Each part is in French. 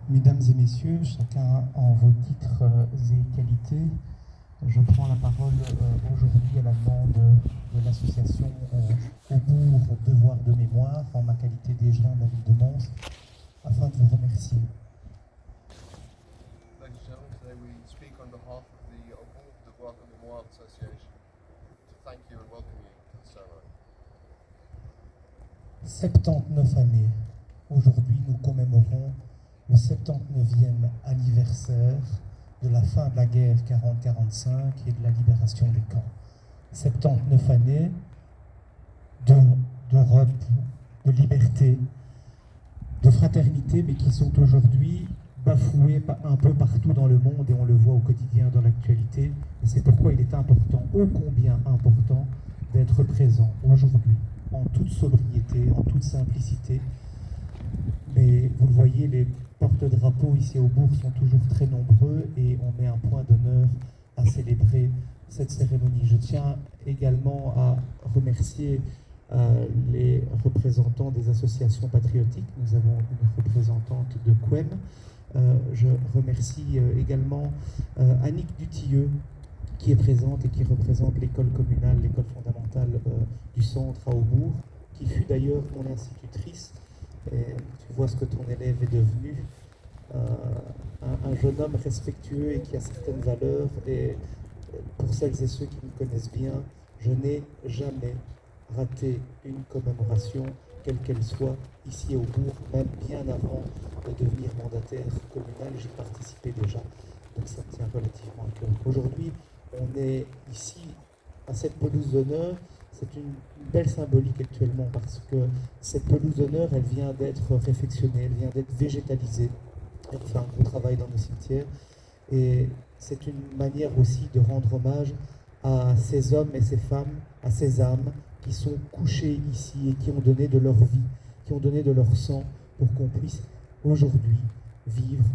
Mesdames et messieurs, chacun en vos titres et qualités, je prends la parole aujourd'hui à la demande de l'association Aubourg Devoir de Mémoire, en ma qualité d'égelon de la ville de Mons, afin de vous remercier. Ladies and gentlemen, today we speak on behalf of the Aubourg Devoir de Mémoire Association. 79 années. Aujourd'hui, nous commémorons le 79e anniversaire de la fin de la guerre 40-45 et de la libération des camps. 79 années d'Europe, de liberté, de fraternité, mais qui sont aujourd'hui bafouées un peu partout dans le monde et on le voit au quotidien dans l'actualité. Et c'est pourquoi il est important, ô combien important, d'être présent aujourd'hui, en toute sobriété, en toute simplicité. Mais vous le voyez, les porte-drapeaux ici au bourg sont toujours très nombreux et on met un point d'honneur à célébrer cette cérémonie. Je tiens également à remercier les représentants des associations patriotiques. Nous avons une représentante de Quem. Je remercie également Annick Dutilleux qui est présente et qui représente l'école communale, l'école fondamentale du centre à Aubourg, qui fut d'ailleurs mon institutrice. Et tu vois ce que ton élève est devenu, un jeune homme respectueux et qui a certaines valeurs. Et pour celles et ceux qui me connaissent bien, je n'ai jamais raté une commémoration, quelle qu'elle soit, ici au Bourg, même bien avant de devenir mandataire communal, j'y participais déjà, donc ça me tient relativement à cœur. Aujourd'hui, on est ici, à cette pelouse d'honneur. C'est une belle symbolique actuellement parce que cette pelouse d'honneur, elle vient d'être réfectionnée, elle vient d'être végétalisée. Elle fait un gros travail dans nos cimetières. Et c'est une manière aussi de rendre hommage à ces hommes et ces femmes, à ces âmes qui sont couchées ici et qui ont donné de leur vie, qui ont donné de leur sang pour qu'on puisse aujourd'hui vivre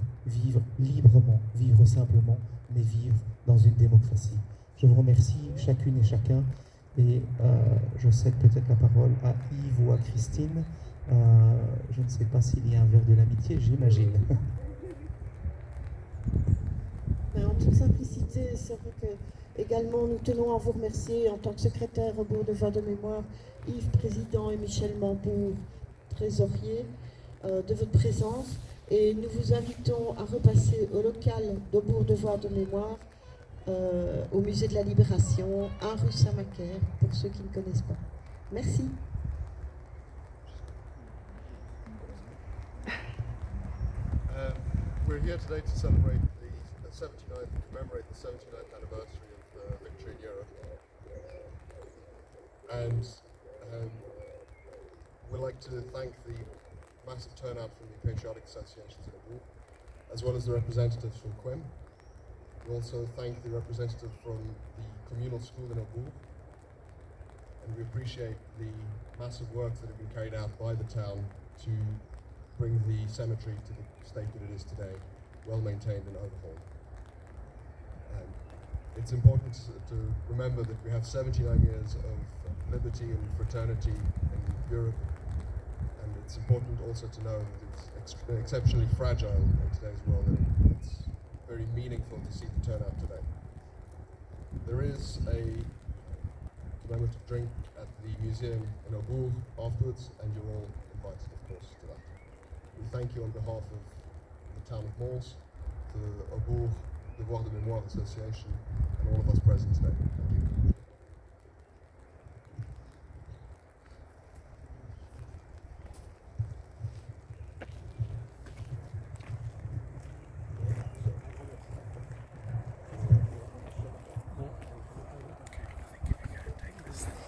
librement, vivre simplement, mais vivre dans une démocratie. Je vous remercie chacune et chacun et je cède peut-être la parole à Yves ou à Christine. Je ne sais pas s'il y a un verre de l'amitié, j'imagine. En toute simplicité, c'est vrai que également nous tenons à vous remercier en tant que secrétaire au Bourg Devoir de Mémoire, Yves, président, et Michel Mambourg, trésorier, de votre présence. Et nous vous invitons à repasser au local de Bourg Devoir de Mémoire, au musée de la Libération, à rue Saint-Macaire, pour ceux qui ne connaissent pas. Merci. We're here today to celebrate the 79th, commemorate the 79th anniversary of the victory in Europe. And we'd like to thank the massive turnout from the patriotic associations in Aubourg, as well as the representatives from Quem. We also thank the representative from the communal school in Aubourg, and we appreciate the massive work that have been carried out by the town to bring the cemetery to the state that it is today, well maintained and overhauled. It's important to remember that we have 79 years of liberty and fraternity in Europe, and it's important also to know that it's exceptionally fragile in today's world, and it's very meaningful to see the turnout today. There is a commemorative drink at the museum in Aubourg afterwards, and you're all invited, of course, to that. We thank you on behalf of the town of Mons, the Aubourg Devoir de Mémoire Association, and all of us present today. Thank you.